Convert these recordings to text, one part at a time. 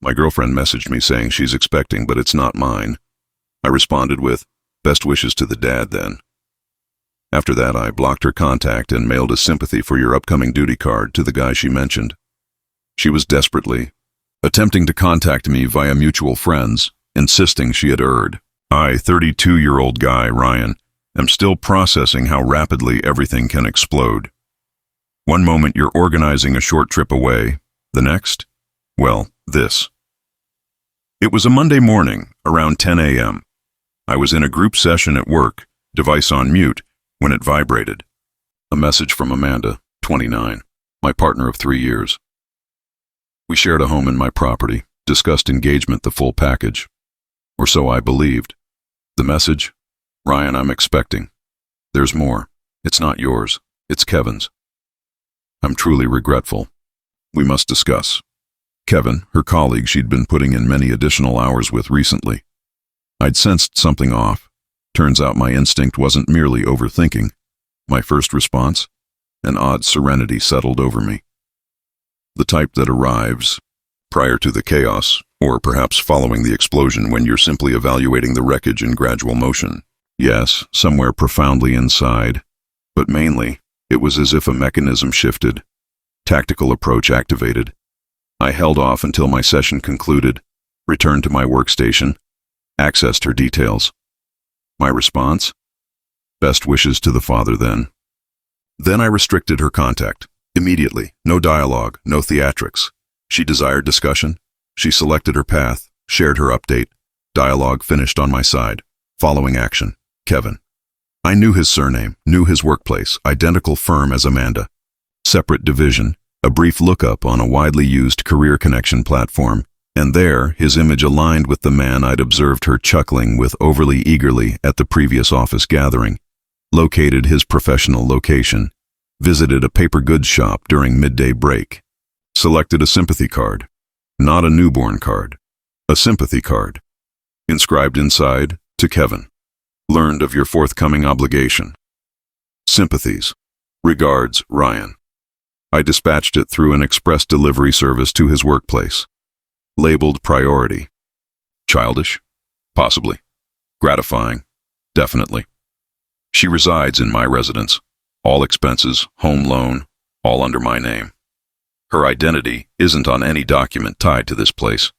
My girlfriend messaged me saying she's expecting, but it's not mine. I responded with, best wishes to the dad then. After that, I blocked her contact and mailed a sympathy for your upcoming duty card to the guy she mentioned. She was desperately attempting to contact me via mutual friends, insisting she had erred. I, 32-year-old guy, Ryan, am still processing how rapidly everything can explode. One moment you're organizing a short trip away, the next, well, this. It was a Monday morning, around 10 a.m. I was in a group session at work, device on mute, when it vibrated. A message from Amanda, 29, my partner of 3 years. We shared a home in my property, discussed engagement, the full package. Or so I believed. The message, Ryan, I'm expecting. There's more. It's not yours. It's Kevin's. I'm truly regretful. We must discuss. Kevin, her colleague she'd been putting in many additional hours with recently. I'd sensed something off. Turns out my instinct wasn't merely overthinking. My first response? An odd serenity settled over me. The type that arrives prior to the chaos, or perhaps following the explosion when you're simply evaluating the wreckage in gradual motion. Yes, somewhere profoundly inside, but mainly, it was as if a mechanism shifted. Tactical approach activated. I held off until my session concluded, returned to my workstation, accessed her details. My response? Best wishes to the father then. Then I restricted her contact. Immediately, no dialogue, no theatrics. She desired discussion. She selected her path, shared her update. Dialogue finished on my side. Following action, Kevin. I knew his surname, knew his workplace, identical firm as Amanda. Separate division, a brief lookup on a widely used career connection platform, and there, his image aligned with the man I'd observed her chuckling with overly eagerly at the previous office gathering. Located his professional location. Visited a paper goods shop during midday break. Selected a sympathy card. Not a newborn card. A sympathy card. Inscribed inside, to Kevin. Learned of your forthcoming obligation. Sympathies. Regards, Ryan. I dispatched it through an express delivery service to his workplace. Labeled priority. Childish? Possibly. Gratifying? Definitely. She resides in my residence. All expenses, home loan, all under my name. Her identity isn't on any document tied to this place.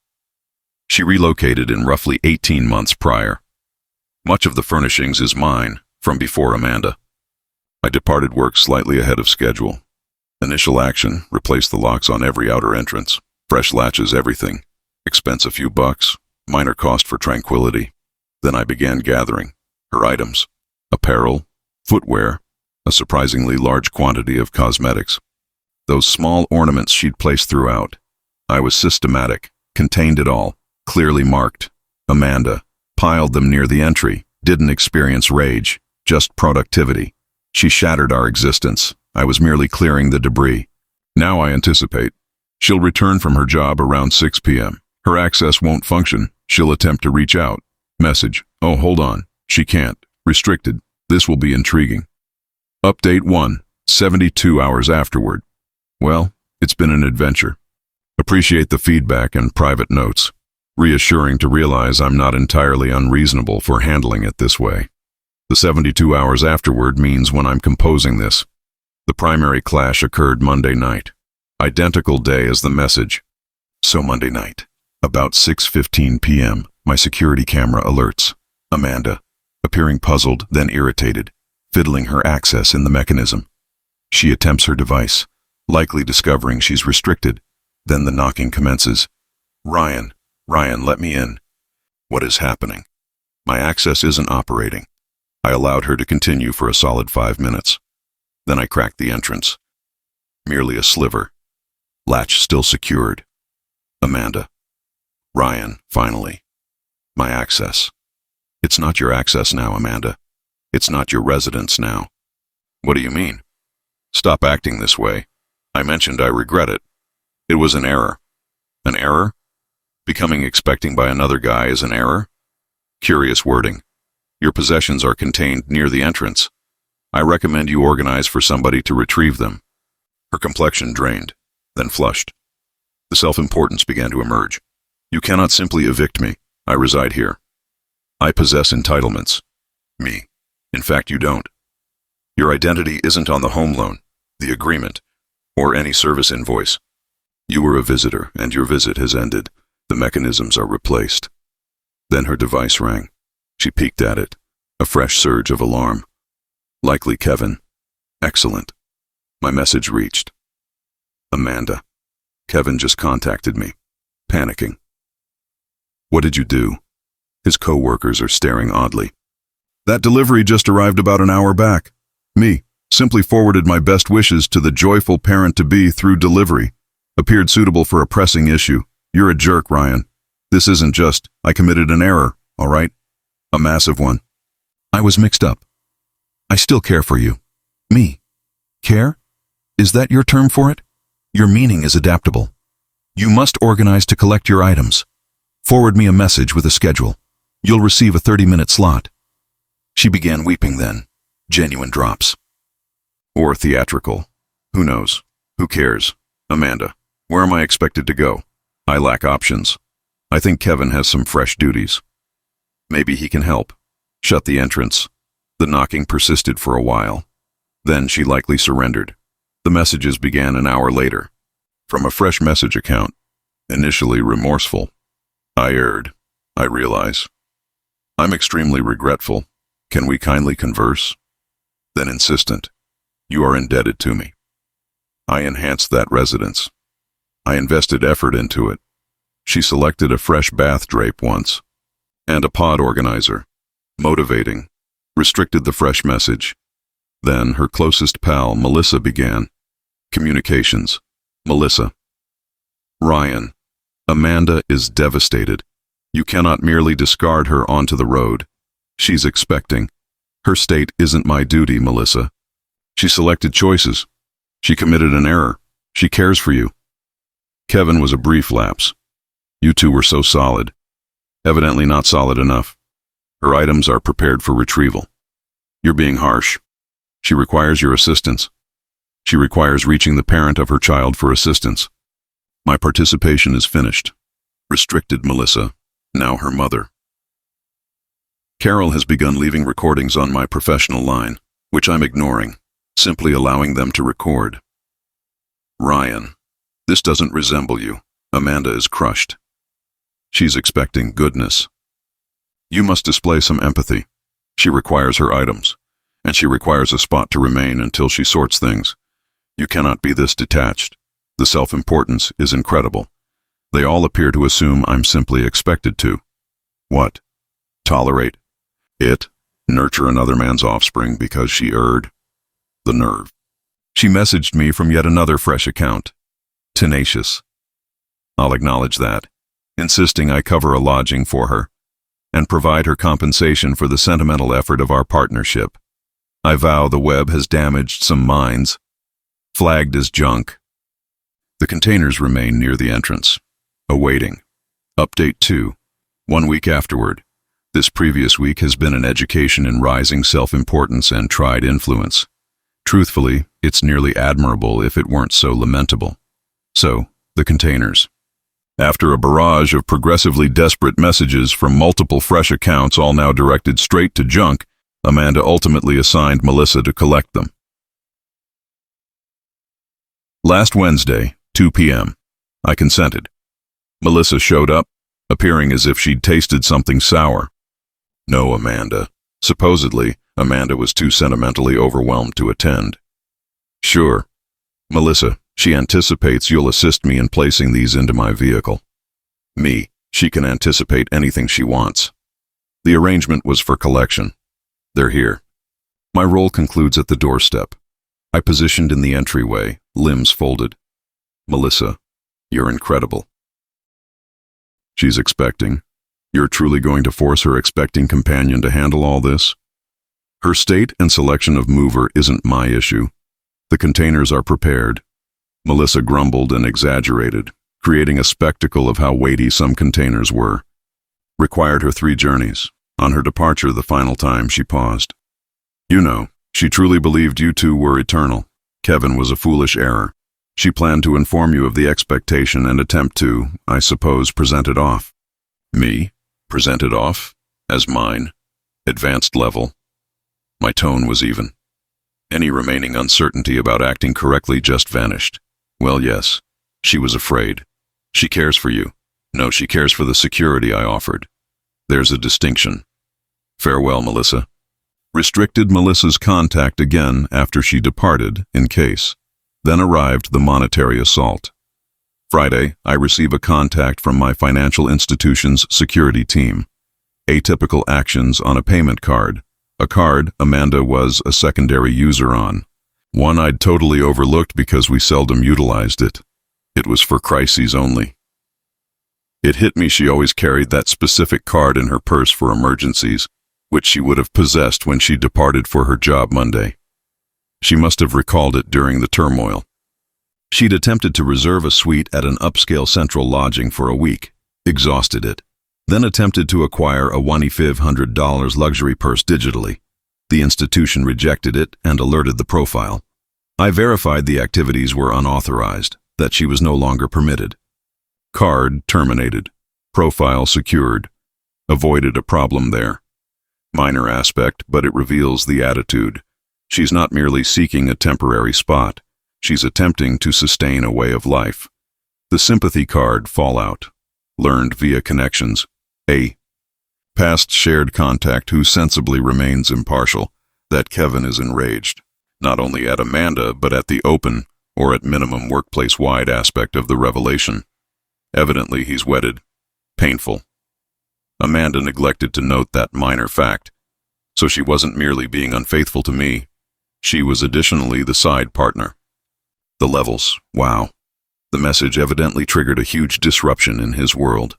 She relocated in roughly 18 months prior. Much of the furnishings is mine, from before Amanda. I departed work slightly ahead of schedule. Initial action, replace the locks on every outer entrance. Fresh latches, everything. Expense a few bucks, minor cost for tranquility. Then I began gathering her items, apparel, footwear, a surprisingly large quantity of cosmetics. Those small ornaments she'd placed throughout. I was systematic, contained it all, clearly marked. Amanda piled them near the entry, didn't experience rage, just productivity. She shattered our existence. I was merely clearing the debris. Now I anticipate. She'll return from her job around 6 p.m. Her access won't function. She'll attempt to reach out. Message. Oh, hold on. She can't. Restricted. This will be intriguing. Update 1. 72 hours afterward. Well, it's been an adventure. Appreciate the feedback and private notes. Reassuring to realize I'm not entirely unreasonable for handling it this way. The 72 hours afterward means when I'm composing this. The primary clash occurred Monday night. Identical day as the message. So Monday night, about 6:15 p.m., my security camera alerts. Amanda, appearing puzzled, then irritated, fiddling her access in the mechanism. She attempts her device, likely discovering she's restricted. Then the knocking commences. Ryan, let me in. What is happening? My access isn't operating. I allowed her to continue for a solid 5 minutes. Then I cracked the entrance. Merely a sliver. Latch still secured. Amanda. Ryan, finally. My access. It's not your access now, Amanda. It's not your residence now. What do you mean? Stop acting this way. I mentioned I regret it. It was an error. An error? Becoming expecting by another guy is an error? Curious wording. Your possessions are contained near the entrance. I recommend you organize for somebody to retrieve them. Her complexion drained, then flushed. The self-importance began to emerge. You cannot simply evict me. I reside here. I possess entitlements. Me. In fact, you don't. Your identity isn't on the home loan, the agreement, or any service invoice. You were a visitor, and your visit has ended. The mechanisms are replaced. Then her device rang. She peeked at it. A fresh surge of alarm. Likely Kevin. Excellent. My message reached. Amanda. Kevin just contacted me. Panicking. What did you do? His co-workers are staring oddly. That delivery just arrived about an hour back. Me. Simply forwarded my best wishes to the joyful parent-to-be through delivery. Appeared suitable for a pressing issue. You're a jerk, Ryan. This isn't just, I committed an error, all right? A massive one. I was mixed up. I still care for you. Me. Care? Is that your term for it? Your meaning is adaptable. You must organize to collect your items. Forward me a message with a schedule. You'll receive a 30-minute slot. She began weeping then. Genuine drops. Or theatrical. Who knows? Who cares? Amanda, where am I expected to go? I lack options. I think Kevin has some fresh duties. Maybe he can help. Shut the entrance. The knocking persisted for a while. Then she likely surrendered. The messages began an hour later. From a fresh message account. Initially remorseful. I erred. I realize. I'm extremely regretful. Can we kindly converse? Then insistent. You are indebted to me. I enhanced that residence. I invested effort into it. She selected a fresh bath drape once. And a pod organizer. Motivating. Restricted the fresh message. Then her closest pal, Melissa, began. Communications. Melissa. Ryan. Amanda is devastated. You cannot merely discard her onto the road. She's expecting. Her state isn't my duty, Melissa. She selected choices. She committed an error. She cares for you. Kevin was a brief lapse. You two were so solid. Evidently not solid enough. Her items are prepared for retrieval. You're being harsh. She requires your assistance. She requires reaching the parent of her child for assistance. My participation is finished. Restricted Melissa, now her mother. Carol has begun leaving recordings on my professional line, which I'm ignoring, simply allowing them to record. Ryan, this doesn't resemble you. Amanda is crushed. She's expecting goodness. You must display some empathy. She requires her items, and she requires a spot to remain until she sorts things. You cannot be this detached. The self-importance is incredible. They all appear to assume I'm simply expected to. What? Tolerate? It? Nurture another man's offspring because she erred? The nerve. She messaged me from yet another fresh account. Tenacious. I'll acknowledge that, insisting I cover a lodging for her, and provide her compensation for the sentimental effort of our partnership. I vow the web has damaged some minds. Flagged as junk. The containers remain near the entrance. Awaiting. Update 2. 1 week afterward. This previous week has been an education in rising self-importance and tried influence. Truthfully, it's nearly admirable if it weren't so lamentable. So, the containers. After a barrage of progressively desperate messages from multiple fresh accounts all now directed straight to junk, Amanda ultimately assigned Melissa to collect them. Last Wednesday, 2 p.m. I consented. Melissa showed up, appearing as if she'd tasted something sour. No, Amanda. Supposedly, Amanda was too sentimentally overwhelmed to attend. Sure. Melissa, she anticipates you'll assist me in placing these into my vehicle. Me, she can anticipate anything she wants. The arrangement was for collection. They're here. My role concludes at the doorstep. I positioned in the entryway, limbs folded. Melissa, you're incredible. She's expecting. You're truly going to force her expecting companion to handle all this? Her state and selection of mover isn't my issue. The containers are prepared. Melissa grumbled and exaggerated, creating a spectacle of how weighty some containers were. Required her 3 journeys. On her departure the final time, she paused. You know, she truly believed you two were eternal. Kevin was a foolish error. She planned to inform you of the expectation and attempt to, I suppose, present it off. Me? Present it off? As mine? Advanced level? My tone was even. Any remaining uncertainty about acting correctly just vanished. Well, yes, she was afraid. She cares for you. No, she cares for the security I offered. There's a distinction. Farewell, Melissa. Restricted Melissa's contact again after she departed, in case. Then arrived the monetary assault. Friday, I receive a contact from my financial institution's security team. Atypical actions on a payment card. A card Amanda was a secondary user on. One I'd totally overlooked because we seldom utilized it. It was for crises only. It hit me she always carried that specific card in her purse for emergencies, which she would have possessed when she departed for her job Monday. She must have recalled it during the turmoil. She'd attempted to reserve a suite at an upscale central lodging for a week, exhausted it, then attempted to acquire a $2,500 luxury purse digitally. The institution rejected it and alerted the profile. I verified the activities were unauthorized, that she was no longer permitted. Card terminated. Profile secured. Avoided a problem there. Minor aspect, but it reveals the attitude. She's not merely seeking a temporary spot. She's attempting to sustain a way of life. The sympathy card fallout. Learned via connections. A past shared contact who sensibly remains impartial. That Kevin is enraged. Not only at Amanda, but at the open, or at minimum workplace-wide aspect of the revelation. Evidently he's wedded. Painful. Amanda neglected to note that minor fact. So she wasn't merely being unfaithful to me. She was additionally the side partner. The levels, wow. The message evidently triggered a huge disruption in his world.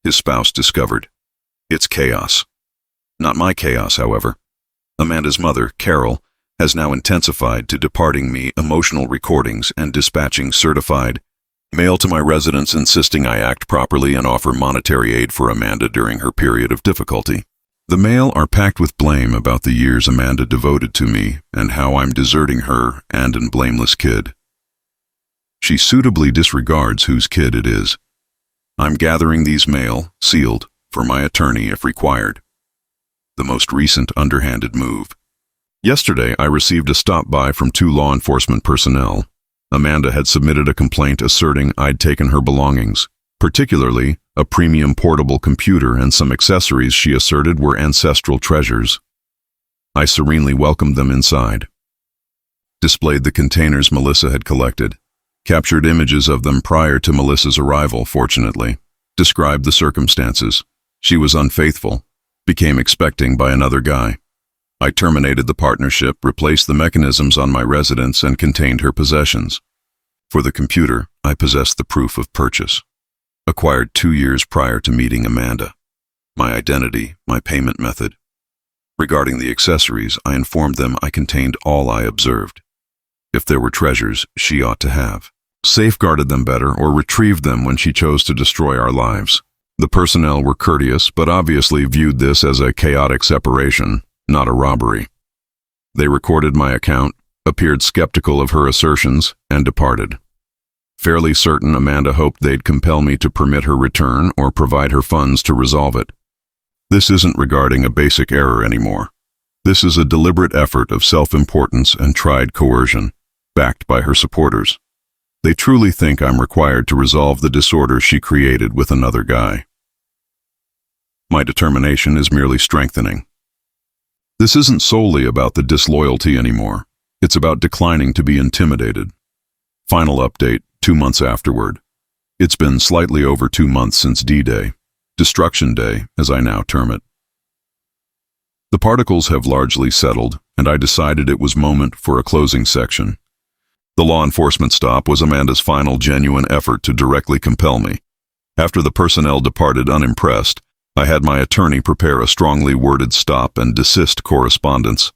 His spouse discovered. It's chaos. Not my chaos, however. Amanda's mother, Carol, has now intensified to departing me emotional recordings and dispatching certified mail to my residence insisting I act properly and offer monetary aid for Amanda during her period of difficulty. The mail are packed with blame about the years Amanda devoted to me and how I'm deserting her and an blameless kid. She suitably disregards whose kid it is. I'm gathering these mail, sealed, for my attorney if required. The most recent underhanded move. Yesterday, I received a stop-by from 2 law enforcement personnel. Amanda had submitted a complaint asserting I'd taken her belongings, particularly a premium portable computer and some accessories she asserted were ancestral treasures. I serenely welcomed them inside. Displayed the containers Melissa had collected. Captured images of them prior to Melissa's arrival, fortunately. Described the circumstances. She was unfaithful. Became expecting by another guy. I terminated the partnership, replaced the mechanisms on my residence, and contained her possessions. For the computer, I possessed the proof of purchase. Acquired 2 years prior to meeting Amanda. My identity, my payment method. Regarding the accessories, I informed them I contained all I observed. If there were treasures, she ought to have. Safeguarded them better or retrieved them when she chose to destroy our lives. The personnel were courteous, but obviously viewed this as a chaotic separation, not a robbery. They recorded my account, appeared skeptical of her assertions, and departed. Fairly certain Amanda hoped they'd compel me to permit her return or provide her funds to resolve it. This isn't regarding a basic error anymore. This is a deliberate effort of self-importance and tried coercion, backed by her supporters. They truly think I'm required to resolve the disorder she created with another guy. My determination is merely strengthening. This isn't solely about the disloyalty anymore. It's about declining to be intimidated. Final update, 2 months afterward. It's been slightly over 2 months since D-Day, Destruction Day, as I now term it. The particles have largely settled, and I decided it was moment for a closing section. The law enforcement stop was Amanda's final genuine effort to directly compel me. After the personnel departed unimpressed, I had my attorney prepare a strongly worded stop and desist correspondence.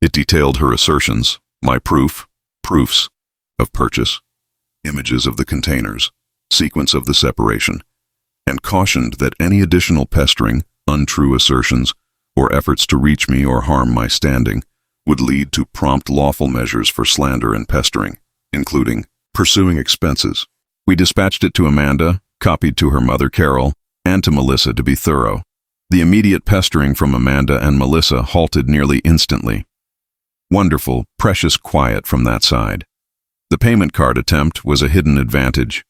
It detailed her assertions, my proofs of purchase, images of the containers, sequence of the separation, and cautioned that any additional pestering, untrue assertions, or efforts to reach me or harm my standing would lead to prompt lawful measures for slander and pestering, including pursuing expenses. We dispatched it to Amanda, copied to her mother Carol, and to Melissa to be thorough. The immediate pestering from Amanda and Melissa halted nearly instantly. Wonderful, precious quiet from that side. The payment card attempt was a hidden advantage.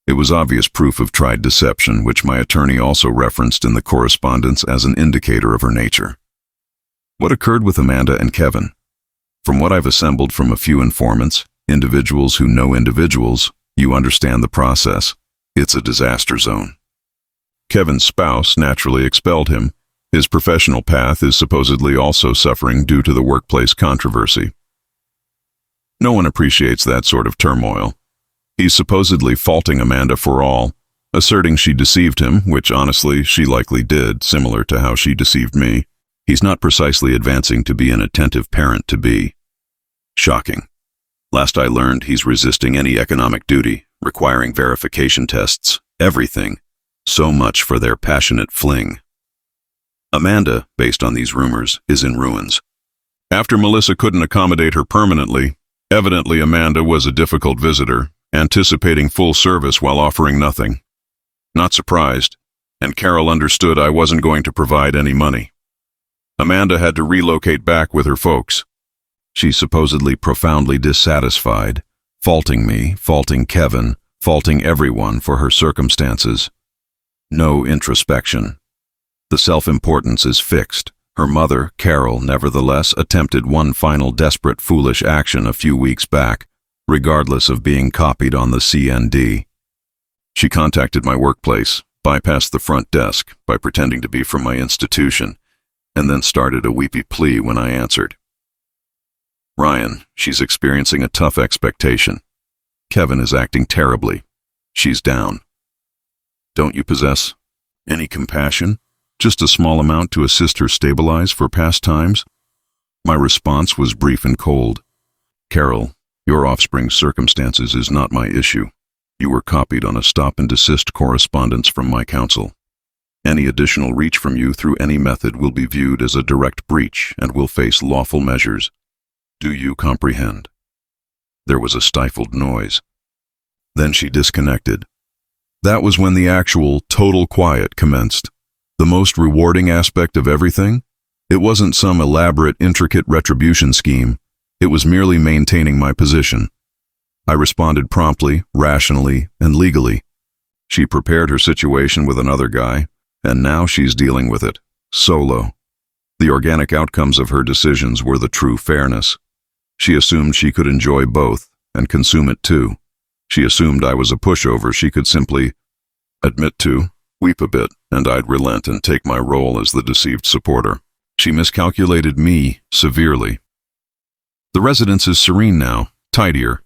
It was obvious proof of tried deception, which my attorney also referenced in the correspondence as an indicator of her nature. What occurred with Amanda and Kevin? From what I've assembled from a few informants, individuals who know individuals, you understand the process. It's a disaster zone. Kevin's spouse naturally expelled him. His professional path is supposedly also suffering due to the workplace controversy. No one appreciates that sort of turmoil. He's supposedly faulting Amanda for all, asserting she deceived him, which honestly she likely did, similar to how she deceived me. He's not precisely advancing to be an attentive parent to be. Shocking. Last I learned, he's resisting any economic duty, requiring verification tests, everything. So much for their passionate fling. Amanda, based on these rumors, is in ruins. After Melissa couldn't accommodate her permanently, evidently Amanda was a difficult visitor, anticipating full service while offering nothing. Not surprised, and Carol understood I wasn't going to provide any money. Amanda had to relocate back with her folks. She's supposedly profoundly dissatisfied, faulting me, faulting Kevin, faulting everyone for her circumstances. No introspection. The self-importance is fixed. Her mother, Carol, nevertheless attempted one final desperate foolish action a few weeks back, regardless of being copied on the CND. She contacted my workplace, bypassed the front desk by pretending to be from my institution, and then started a weepy plea when I answered. Ryan, she's experiencing a tough expectation. Kevin is acting terribly. She's down. Don't you possess any compassion? Just a small amount to assist her stabilize for past times? My response was brief and cold. Carol, your offspring's circumstances is not my issue. You were copied on a stop and desist correspondence from my counsel. Any additional reach from you through any method will be viewed as a direct breach and will face lawful measures. Do you comprehend? There was a stifled noise. Then she disconnected. That was when the actual total quiet commenced. The most rewarding aspect of everything? It wasn't some elaborate, intricate retribution scheme. It was merely maintaining my position. I responded promptly, rationally, and legally. She prepared her situation with another guy, and now she's dealing with it, solo. The organic outcomes of her decisions were the true fairness. She assumed she could enjoy both, and consume it too. She assumed I was a pushover she could simply admit to, weep a bit, and I'd relent and take my role as the deceived supporter. She miscalculated me severely. The residence is serene now, tidier.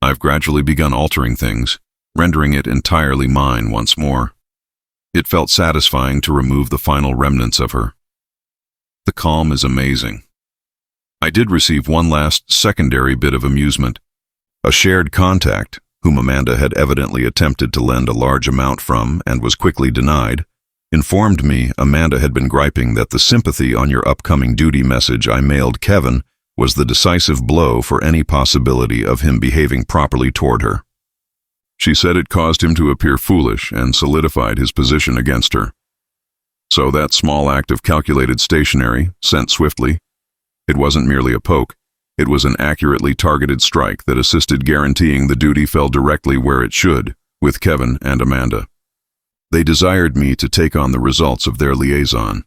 I've gradually begun altering things, rendering it entirely mine once more. It felt satisfying to remove the final remnants of her. The calm is amazing. I did receive one last secondary bit of amusement. A shared contact, whom Amanda had evidently attempted to lend a large amount from and was quickly denied, informed me Amanda had been griping that the sympathy on your upcoming duty message I mailed Kevin was the decisive blow for any possibility of him behaving properly toward her. She said it caused him to appear foolish and solidified his position against her. So that small act of calculated stationery, sent swiftly, it wasn't merely a poke. It was an accurately targeted strike that assisted guaranteeing the duty fell directly where it should, with Kevin and Amanda. They desired me to take on the results of their liaison.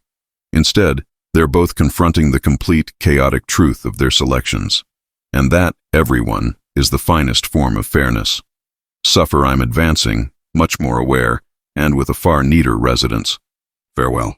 Instead, they're both confronting the complete, chaotic truth of their selections. And that, everyone, is the finest form of fairness. Suffer I'm advancing, much more aware, and with a far neater residence. Farewell.